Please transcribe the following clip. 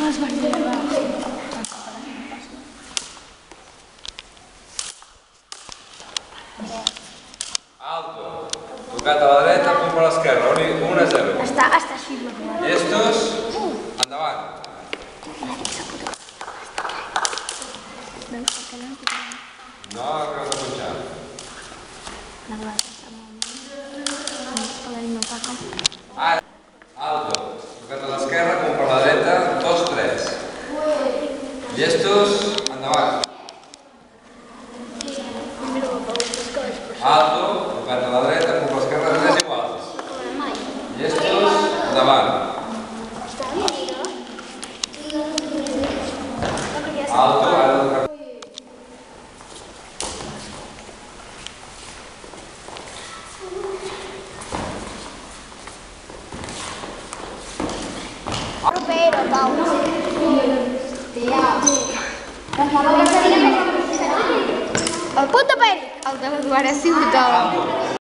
Alto. Tocat a la dreta, punt per l'esquerra. 1-0. Està així. Llestos, endavant. No, acabes de punxar. Ara, alto. Tocat a l'esquerra, punt per la dreta, 2-3. Llestos, endavant. Alto, tocat a la dreta, punt per l'esquerra, 3 iguals. Llestos, endavant. Alto, ara tocat. Pero, Pau. El punt de Peri. El de l'Eduard ha sigut el...